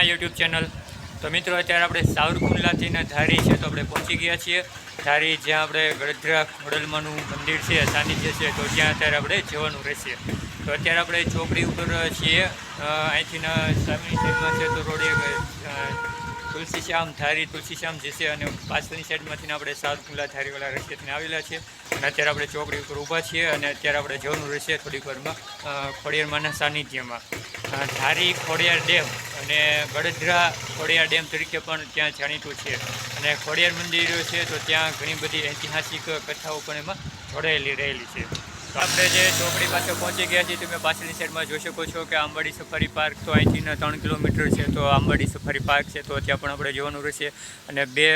My YouTube channel. તો મિત્રો અત્યારે આપણે સાવરકુંડલાથી ધારી છે તો આપણે પહોંચી ગયા છીએ ધારી, જ્યાં આપણે ગળધરા ખોડલમાનું મંદિર છે, સાનિધ્ય છે, તો ત્યાં અત્યારે આપણે જવાનું રહેશે। તો અત્યારે આપણે ચોકડી ઉપર છીએ, અહીંથી સામેની સાઈડમાં છે તો રોડે તુલસીશ્યામ ધારી તુલસીશ્યામ જશે, અને પાછળની સાઈડમાંથી આપણે સાવરકુંડલા ધારીવાળા રસ્તેથી આવેલા છે, અને અત્યારે આપણે ચોકડી ઉપર ઊભા છીએ, અને અત્યારે આપણે જવાનું રહેશે થોડીક વારમાં ખોડિયારમાંના સાનિધ્યમાં। ધારી ખોડિયાર ડેમ અને ગળધરા ખોડિયાર ડેમ તરીકે પણ ત્યાં જાણીતું છે, અને ખોડિયાર મંદિર છે તો ત્યાં ઘણી બધી ઐતિહાસિક કથાઓ પણ એમાં જોડાયેલી રહેલી છે। તો આપણે જે ચોકડી પાસે પહોંચી ગયા છીએ, તમે પાછળની સાઈડમાં જોઈ શકો છો કે આંબાડી સફારી પાર્ક તો અહીંથી 3 કિલોમીટર છે, તો આંબાડી સફારી પાર્ક છે તો ત્યાં પણ આપણે જવાનું રહેશે। અને બે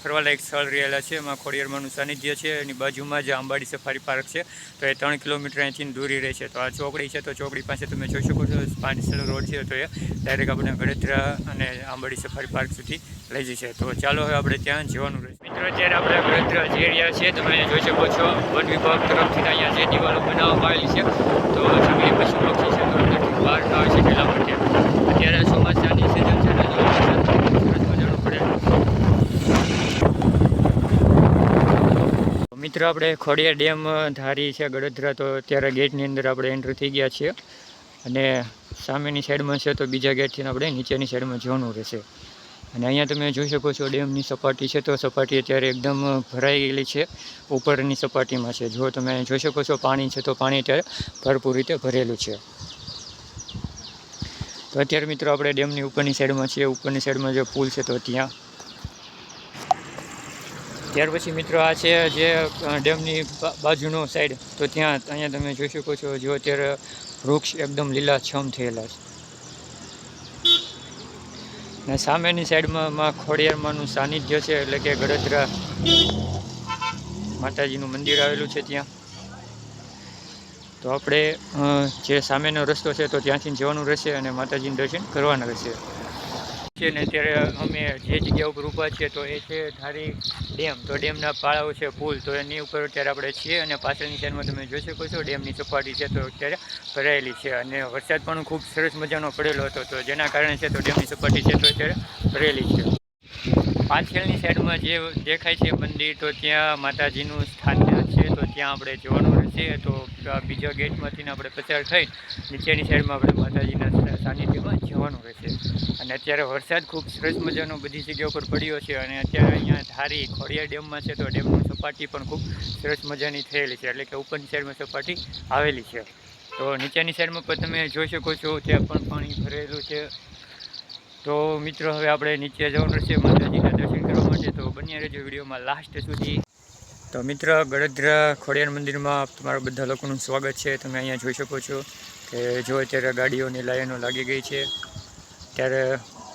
ફરવાલાયક સ્થળ રહેલા છે, એમાં ખોડિયારમાંનું સાનિધ્ય છે, એની બાજુમાં જ આંબાડી સફારી પાર્ક છે, તો એ 3 કિલોમીટર અહીંથી દૂરી રહેશે। તો આ ચોકડી છે, તો ચોકડી પાસે તમે જોઈ શકો છો પાનસેલ રોડ છે, તો એ ડાયરેક્ટ આપણે ગળધરા અને આંબાડી સફારી પાર્ક સુધી લઈ જશે। તો ચાલો હવે આપણે ત્યાં જવાનું રહેશે। મિત્રો અત્યારે આપણે ગળધરા જઈ રહ્યા છીએ, તમે અહીંયા જોઈ શકો છો વન વિભાગ તરફથી અહીંયા જે દિવાલો બનાવવામાં આવેલી છે, તો જંગલી પશુ પક્ષી છે તો અંદરથી બહાર આવે છે એટલા માટે। અત્યારે ચોમાસાની સિઝન છે ને, તો વરસાદ સરસ મજાનો પડેલો છે। મિત્રો આપણે ખોડિયાર ડેમ ધારી છે ગળધરા, તો અત્યારે ગેટની અંદર આપણે એન્ટર થઈ ગયા છીએ, અને સામેની સાઈડમાં છે તો બીજા ગેટથી આપણે નીચેની સાઈડમાં જવાનું રહેશે। અને અહીંયા તમે જોઈ શકો છો ડેમની સપાટી છે, તો સપાટી અત્યારે એકદમ ભરાઈ ગયેલી છે, ઉપરની સપાટીમાં છે। જો તમે જોઈ શકો છો પાણી છે, તો પાણી અત્યારે ભરપૂર રીતે ભરેલું છે। તો અત્યારે મિત્રો આપણે ડેમની ઉપરની સાઈડમાં છીએ, ઉપરની સાઈડમાં જે પુલ છે તો ત્યાં। ત્યાર પછી મિત્રો આ છે જે ડેમની બાજુનો સાઈડ, તો ત્યાં અહીંયા તમે જોઈ શકો છો જો અત્યારે વૃક્ષ એકદમ લીલાછમ થયેલા છે, અને સામેની સાઈડમાં ખોડિયારમાંનું સાનિધ્ય છે, એટલે કે ગળધરા માતાજીનું મંદિર આવેલું છે ત્યાં। તો આપણે જે સામેનો રસ્તો છે તો ત્યાંથી જવાનું રહેશે, અને માતાજીનું દર્શન કરવાના રહેશે। ને અત્યારે અમે જે જગ્યા ઉપર ઊભા છીએ તો એ છે ધારી ડેમ, તો ડેમના પાળાઓ છે પુલ, તો એની ઉપર અત્યારે આપણે છીએ, અને પાછળની સાઈડમાં તમે જોઈ શકો છો ડેમની સપાટી છે તો અત્યારે ભરાયેલી છે, અને વરસાદ પણ ખૂબ સરસ મજાનો પડેલો હતો, તો જેના કારણે છે તો ડેમની સપાટી છે તો અત્યારે ભરેલી છે। પાછળની સાઈડમાં જે દેખાય છે મંદિર, તો ત્યાં માતાજીનું સ્થાન છે, તો ત્યાં આપણે જવાનું રહેશે। તો બીજા ગેટમાંથી આપણે પસાર થઈ નીચેની સાઈડમાં આપણે માતાજીના સાનિધ્યમાં જવાનું રહેશે। અને અત્યારે વરસાદ ખૂબ સરસ મજાનો બધી જગ્યા ઉપર પડ્યો છે, અને અત્યારે અહીંયા ધારી ખોડિયાર ડેમમાં છે તો ડેમની સપાટી પણ ખૂબ સરસ મજાની થયેલી છે, એટલે કે ઉપરની સાઈડમાં સપાટી આવેલી છે। તો નીચેની સાઈડમાં પણ તમે જોઈ શકો છો ત્યાં પણ પાણી ભરેલું છે। તો મિત્રો હવે આપણે નીચે જવાનું રહેશે માતાજીના દર્શન કરવા માટે, તો બન્યા રહેજો વિડીયોમાં લાસ્ટ સુધી। તો મિત્ર ગળધરા ખોડિયાર મંદિરમાં તમારા બધા લોકોનું સ્વાગત છે। તમે અહીંયા જોઈ શકો છો કે જો અત્યારે ગાડીઓની લાઈનો લાગી ગઈ છે, ત્યારે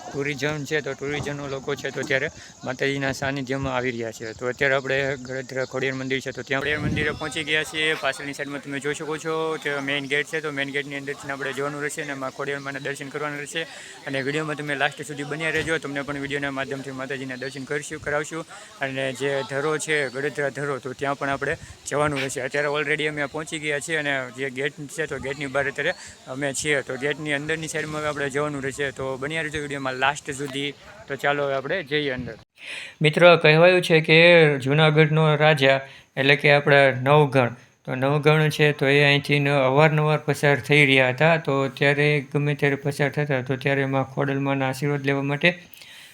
ટુરિઝમ છે તો ટુરિઝમનો લોકો છે તો ત્યારે માતાજીના સાનિધ્યમાં આવી રહ્યા છે। તો અત્યારે આપણે ગળધરા ખોડિયાર મંદિર છે તો ત્યાં ખોડિયાર મંદિરે પહોંચી ગયા છીએ। પાછળની સાઈડમાં તમે જોઈ શકો છો કે મેઇન ગેટ છે, તો મેઇન ગેટની અંદરથી આપણે જવાનું રહેશે, અને ખોડિયારમાંના દર્શન કરવાનું રહેશે। અને વિડીયોમાં તમે લાસ્ટ સુધી બન્યા રહેજો, તમને પણ વિડીયોના માધ્યમથી માતાજીના દર્શન કરાવશું। અને જે ધરો છે ગળધરા ધરો, તો ત્યાં પણ આપણે જવાનું રહેશે। અત્યારે ઓલરેડી અમે પહોંચી ગયા છીએ, અને જે ગેટ છે તો ગેટની બહાર અત્યારે અમે છીએ, તો ગેટની અંદરની સાઈડમાં આપણે જવાનું રહેશે। તો બન્યા રહેજો વિડીયોમાં લાસ્ટ સુધી। તો ચાલો હવે આપણે જઈએ અંદર। મિત્રો કહેવાયું છે કે જૂનાગઢનો રાજા એટલે કે આપણા નવગણ, તો નવગણ છે તો એ અહીંથી અવારનવાર પસાર થઈ રહ્યા હતા, તો ત્યારે ગમે ત્યારે પસાર થતા તો ત્યારે એમાં ખોડલમાંના આશીર્વાદ લેવા માટે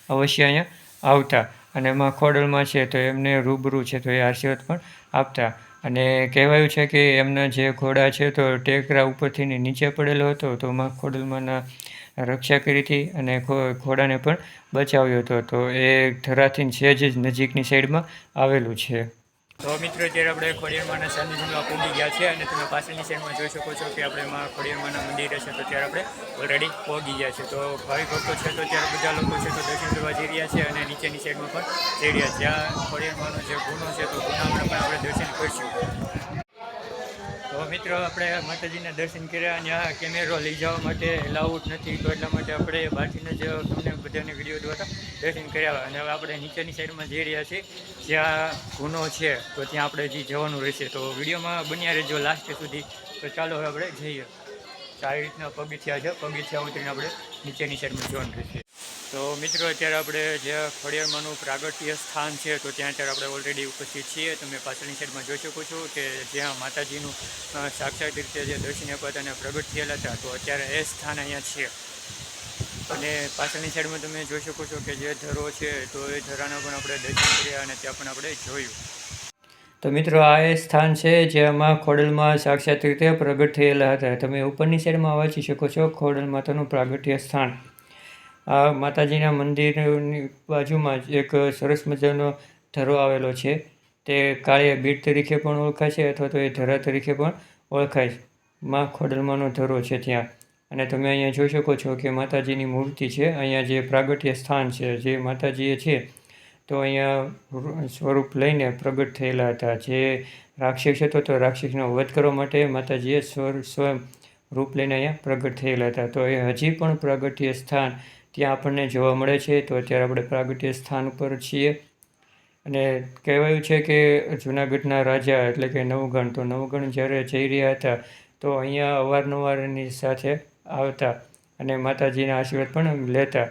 અવશ્ય અહીંયા આવતા, અને એમાં ખોડલમાં છે તો એમને રૂબરૂ છે તો એ આશીર્વાદ પણ આપતા। અને કહેવાયું છે કે એમના જે ઘોડા છે તો ટેકરા ઉપરથી નીચે પડેલો હતો, તો એમાં ખોડલમાંના રક્ષા કરી હતી, અને ઘોડાને પણ બચાવ્યો હતો, તો એ ધરાથી છે જ નજીકની સાઈડમાં આવેલું છે। તો મિત્રો અત્યારે આપણે ખોડિયારમાંના સાનિધ્યમાં પહોંચી ગયા છે, અને તમે પાછળની સાઈડમાં જોઈ શકો છો કે આપણે એમાં ખોડિયારમાંના મંદિરે છે તો ત્યારે આપણે ઓલરેડી પહોંચી ગયા છે। તો ભાવિક ભક્તો છે તો ત્યારે બધા લોકો છે તો દર્શન કરવા જઈ રહ્યા છે, અને નીચેની સાઈડમાં પણ જઈ રહ્યા છે। જ્યાં ખોડિયારમાંનો જે ગુનો છે તો ગુનામાં પણ આપણે દર્શન કરીશું। તો મિત્રો આપણે માતાજીના દર્શન કર્યા, અને આ કેમેરો લઈ જવા માટે એલાઉડ નથી, તો એટલા માટે આપણે બહારથી જ તમને બધાને વિડીયો દ્વારા દર્શન કર્યા। અને હવે આપણે નીચેની સાઈડમાં જઈ રહ્યા છીએ જ્યાં ગુનો છે, તો ત્યાં આપણે જવાનું રહેશે। તો વિડીયોમાં બન્યા રહેજો લાસ્ટ સુધી। તો ચાલો હવે આપણે જઈએ। આવી રીતના પગથિયા છે, પગથિયા ઉતરીને આપણે નીચેની સાઈડમાં જવાનું રહેશે। તો મિત્રો અત્યારે આપણે જે ખોડિયારમાંનું પ્રાગટ્ય સ્થાન છે તો ત્યાં અત્યારે આપણે ઓલરેડી ઉપસ્થિત છીએ. તમે પાછળની સાઈડમાં જોઈ શકો છો કે જ્યાં માતાજીનું સાક્ષાત રીતે જે દર્શન આપ્યા હતા અને પ્રગટ થયેલા હતા, તો અત્યારે એ સ્થાન અહીંયા છે. અને પાછળની સાઈડમાં તમે જોઈ શકો છો કે જે ધરો છે તો એ ધરાના પણ આપણે દર્શન કર્યા અને ત્યાં પણ આપણે જોયું. તો મિત્રો આ એ સ્થાન છે જેમાં ખોડલમાં સાક્ષાત રીતે પ્રગટ થયેલા હતા. તમે ઉપરની સાઈડમાં વાંચી શકો છો ખોડલ માતાનું પ્રાગટ્ય સ્થાન. આ માતાજીના મંદિરની બાજુમાં જ એક સરસ મજાનો ધરો આવેલો છે. તે કાળિયા બીડ તરીકે પણ ઓળખાય છે અથવા તો એ ધરા તરીકે પણ ઓળખાય છે. માં ખોડલમાંનો ધરો છે ત્યાં. અને તમે અહીંયા જોઈ શકો છો કે માતાજીની મૂર્તિ છે. અહીંયા જે પ્રાગટ્ય સ્થાન છે જે માતાજીએ છે તો અહીંયા સ્વરૂપ લઈને પ્રગટ થયેલા હતા. જે રાક્ષસ હતો તો રાક્ષસનો વધ કરવા માટે માતાજીએ સ્વયં રૂપ લઈને અહીંયા પ્રગટ થયેલા હતા. તો એ હજી પણ પ્રાગટ્ય સ્થાન ત્યાં આપણને જોવા મળે છે. તો અત્યારે આપણે પ્રાગટ્ય સ્થાન ઉપર છીએ. અને કહેવાયું છે કે જૂનાગઢના રાજા એટલે કે નવગણ, તો નવગણ જ્યારે જઈ રહ્યા હતા તો અહીંયા અવારનવાર એની સાથે આવતા અને માતાજીના આશીર્વાદ પણ લેતા.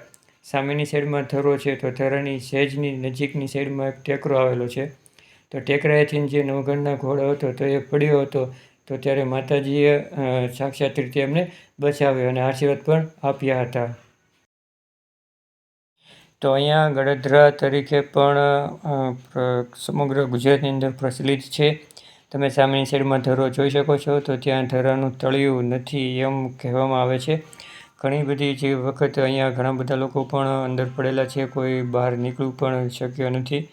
સામેની સાઈડમાં ધરો છે તો ધરાની સહેજની નજીકની સાઈડમાં એક ટેકરો આવેલો છે. તો ટેકરાએથી જે નવગણના ઘોડો હતો તો એ પડ્યો હતો. તો ત્યારે માતાજીએ સાક્ષાત રીતે એમને બચાવ્યો અને આશીર્વાદ પણ આપ્યા હતા. તો અહીંયા ગળધરા તરીકે પણ સમગ્ર ગુજરાતની અંદર પ્રચલિત છે. તમે સામેની સાઈડમાં ધરો જોઈ શકો છો તો ત્યાં ધરાનું તળિયું નથી એમ કહેવામાં આવે છે. ઘણી બધી જે વખત અહીંયા ઘણા બધા લોકો પણ અંદર પડેલા છે, કોઈ બહાર નીકળવું પણ શક્ય નથી.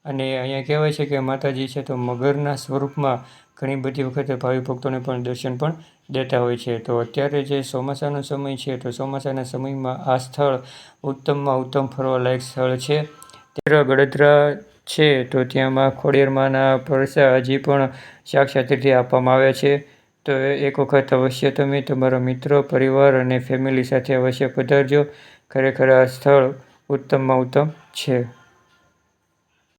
અને અહીંયા કહેવાય છે કે માતાજી છે તો મગરના સ્વરૂપમાં ઘણી બધી વખતે ભાવિ ભક્તોને પણ દર્શન પણ દેતા હોય છે. તો અત્યારે જે ચોમાસાનો સમય છે તો ચોમાસાના સમયમાં આ સ્થળ ઉત્તમમાં ઉત્તમ ફરવાલાયક સ્થળ છે. ત્યારે ગળધરા છે તો ત્યાંમાં ખોડિયારમાંના પરસા હજી પણ સાક્ષાત રીતે આપવામાં આવ્યા છે. તો એક વખત અવશ્ય તમે તમારા મિત્રો, પરિવાર અને ફેમિલી સાથે અવશ્ય પધારજો. ખરેખર આ સ્થળ ઉત્તમમાં ઉત્તમ છે.